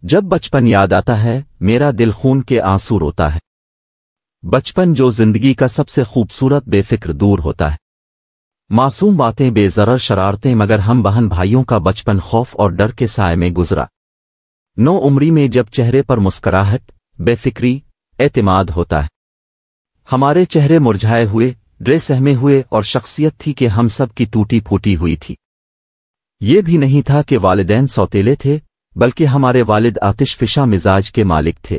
جب بچپن یاد آتا ہے میرا دل خون کے آنسو روتا ہے۔ بچپن جو زندگی کا سب سے خوبصورت بے فکر دور ہوتا ہے۔ معصوم باتیں، بے ضرر شرارتیں، مگر ہم بہن بھائیوں کا بچپن خوف اور ڈر کے سائے میں گزرا۔ نو عمری میں جب چہرے پر مسکراہٹ، بے فکری، اعتماد ہوتا ہے، ہمارے چہرے مرجھائے ہوئے، ڈرے سہمے ہوئے، اور شخصیت تھی کہ ہم سب کی ٹوٹی پھوٹی ہوئی تھی۔ یہ بھی نہیں تھا کہ والدین سوتیلے تھے، بلکہ ہمارے والد آتش فشاں مزاج کے مالک تھے،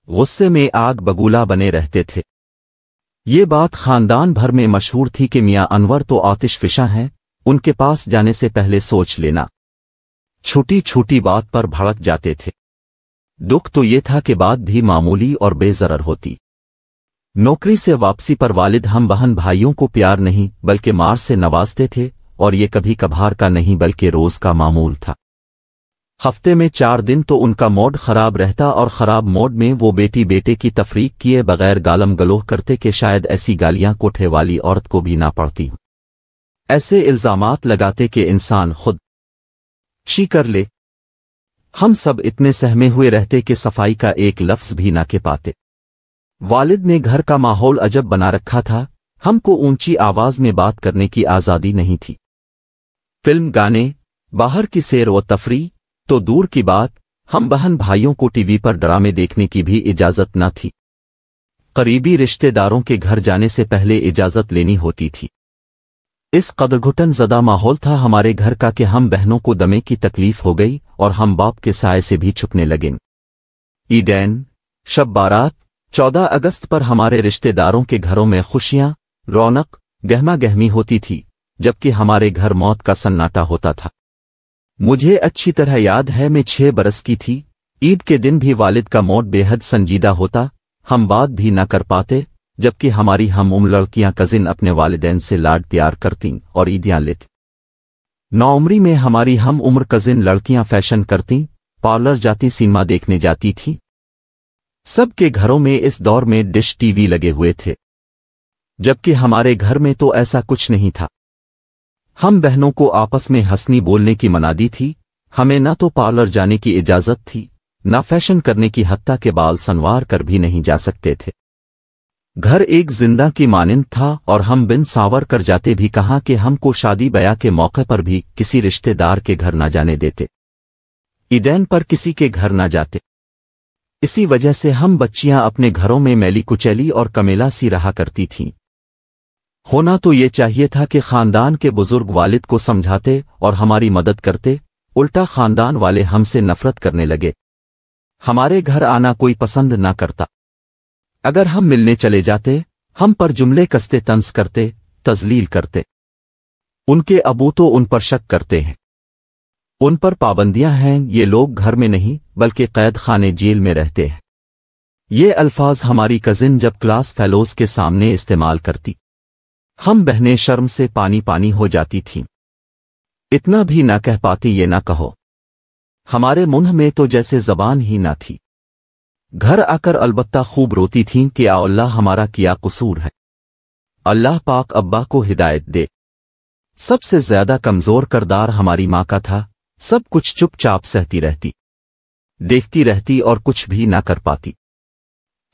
غصے میں آگ بگولا بنے رہتے تھے۔ یہ بات خاندان بھر میں مشہور تھی کہ میاں انور تو آتش فشاں ہیں، ان کے پاس جانے سے پہلے سوچ لینا۔ چھوٹی چھوٹی بات پر بھڑک جاتے تھے۔ دکھ تو یہ تھا کہ بات بھی معمولی اور بے ضرر ہوتی۔ نوکری سے واپسی پر والد ہم بہن بھائیوں کو پیار نہیں بلکہ مار سے نوازتے تھے، اور یہ کبھی کبھار کا نہیں بلکہ روز کا معمول تھا۔ ہفتے میں 4 دن تو ان کا موڈ خراب رہتا، اور خراب موڈ میں وہ بیٹی بیٹے کی تفریق کیے بغیر گالم گلوہ کرتے کہ شاید ایسی گالیاں کوٹھے والی عورت کو بھی نہ پڑتی ہوں۔ ایسے الزامات لگاتے کہ انسان خود چی کر لے۔ ہم سب اتنے سہمے ہوئے رہتے کہ صفائی کا ایک لفظ بھی نہ کہ پاتے۔ والد نے گھر کا ماحول عجب بنا رکھا تھا، ہم کو اونچی آواز میں بات کرنے کی آزادی نہیں تھی۔ فلم، گانے، باہر کی سیر و تفریح تو دور کی بات، ہم بہن بھائیوں کو ٹی وی پر ڈرامے دیکھنے کی بھی اجازت نہ تھی۔ قریبی رشتہ داروں کے گھر جانے سے پہلے اجازت لینی ہوتی تھی۔ اس قدر گھٹن زدہ ماحول تھا ہمارے گھر کا کہ ہم بہنوں کو دمے کی تکلیف ہو گئی اور ہم باپ کے سائے سے بھی چھپنے لگیں۔ عیدین، شب بارات، 14 اگست پر ہمارے رشتہ داروں کے گھروں میں خوشیاں، رونق، گہما گہمی ہوتی تھی، جبکہ ہمارے گھر موت کا سناٹا ہوتا تھا۔ مجھے اچھی طرح یاد ہے میں 6 برس کی تھی، عید کے دن بھی والد کا موڈ بے حد سنجیدہ ہوتا، ہم بات بھی نہ کر پاتے، جبکہ ہماری ہم عمر لڑکیاں کزن اپنے والدین سے لاڈ پیار کرتیں اور عیدیاں لیتیں۔ نوعمری میں ہماری ہم عمر کزن لڑکیاں فیشن کرتیں، پارلر جاتی، سینما دیکھنے جاتی تھیں۔ سب کے گھروں میں اس دور میں ڈش ٹی وی لگے ہوئے تھے، جبکہ ہمارے گھر میں تو ایسا کچھ نہیں تھا۔ ہم بہنوں کو آپس میں ہنسنی بولنے کی منادی تھی، ہمیں نہ تو پارلر جانے کی اجازت تھی، نہ فیشن کرنے کی، حتیٰ کہ بال سنوار کر بھی نہیں جا سکتے تھے۔ گھر ایک زندہ کی مانند تھا، اور ہم بن سانور کر جاتے بھی کہاں کہ ہم کو شادی بیاہ کے موقع پر بھی کسی رشتہ دار کے گھر نہ جانے دیتے، عیدین پر کسی کے گھر نہ جاتے۔ اسی وجہ سے ہم بچیاں اپنے گھروں میں میلی کچیلی اور کمیلا سی رہا کرتی تھیں۔ ہونا تو یہ چاہیے تھا کہ خاندان کے بزرگ والد کو سمجھاتے اور ہماری مدد کرتے، الٹا خاندان والے ہم سے نفرت کرنے لگے، ہمارے گھر آنا کوئی پسند نہ کرتا۔ اگر ہم ملنے چلے جاتے، ہم پر جملے کستے، طنز کرتے، تذلیل کرتے۔ ان کے ابو تو ان پر شک کرتے ہیں، ان پر پابندیاں ہیں، یہ لوگ گھر میں نہیں بلکہ قید خانے جیل میں رہتے ہیں۔ یہ الفاظ ہماری کزن جب کلاس فیلوز کے سامنے استعمال کرتی، ہم بہنیں شرم سے پانی پانی ہو جاتی تھیں، اتنا بھی نہ کہہ پاتی یہ نہ کہو، ہمارے منہ میں تو جیسے زبان ہی نہ تھی۔ گھر آ کر البتہ خوب روتی تھیں کہ آ اللہ ہمارا کیا قصور ہے، اللہ پاک ابا کو ہدایت دے۔ سب سے زیادہ کمزور کردار ہماری ماں کا تھا، سب کچھ چپ چاپ سہتی رہتی، دیکھتی رہتی اور کچھ بھی نہ کر پاتی۔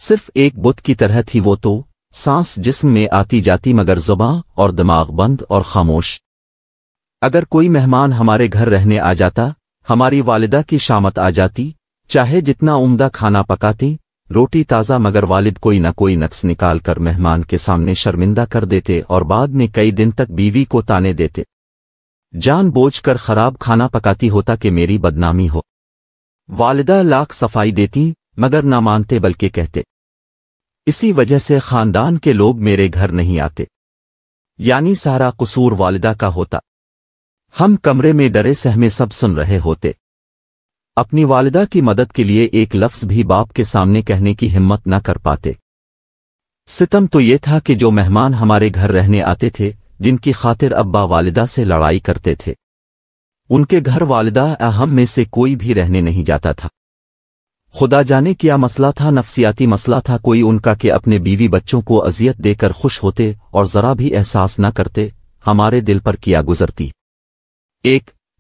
صرف ایک بت کی طرح تھی وہ تو، سانس جسم میں آتی جاتی مگر زباں اور دماغ بند اور خاموش۔ اگر کوئی مہمان ہمارے گھر رہنے آ جاتا، ہماری والدہ کی شامت آ جاتی، چاہے جتنا عمدہ کھانا پکاتی، روٹی تازہ، مگر والد کوئی نہ کوئی نقص نکال کر مہمان کے سامنے شرمندہ کر دیتے اور بعد میں کئی دن تک بیوی کو تانے دیتے۔ جان بوجھ کر خراب کھانا پکاتی ہوتا کہ میری بدنامی ہو۔ والدہ لاکھ صفائی دیتی مگر نہ مانتے بلکہ کہتے۔ اسی وجہ سے خاندان کے لوگ میرے گھر نہیں آتے، یعنی سارا قصور والدہ کا ہوتا۔ ہم کمرے میں ڈرے سہمے سب سن رہے ہوتے، اپنی والدہ کی مدد کے لیے ایک لفظ بھی باپ کے سامنے کہنے کی ہمت نہ کر پاتے۔ ستم تو یہ تھا کہ جو مہمان ہمارے گھر رہنے آتے تھے، جن کی خاطر ابا والدہ سے لڑائی کرتے تھے، ان کے گھر والدہ ہم میں سے کوئی بھی رہنے نہیں جاتا تھا۔ خدا جانے کیا مسئلہ تھا، نفسیاتی مسئلہ تھا کوئی ان کا کہ اپنے بیوی بچوں کو اذیت دے کر خوش ہوتے اور ذرا بھی احساس نہ کرتے ہمارے دل پر کیا گزرتی۔ ایک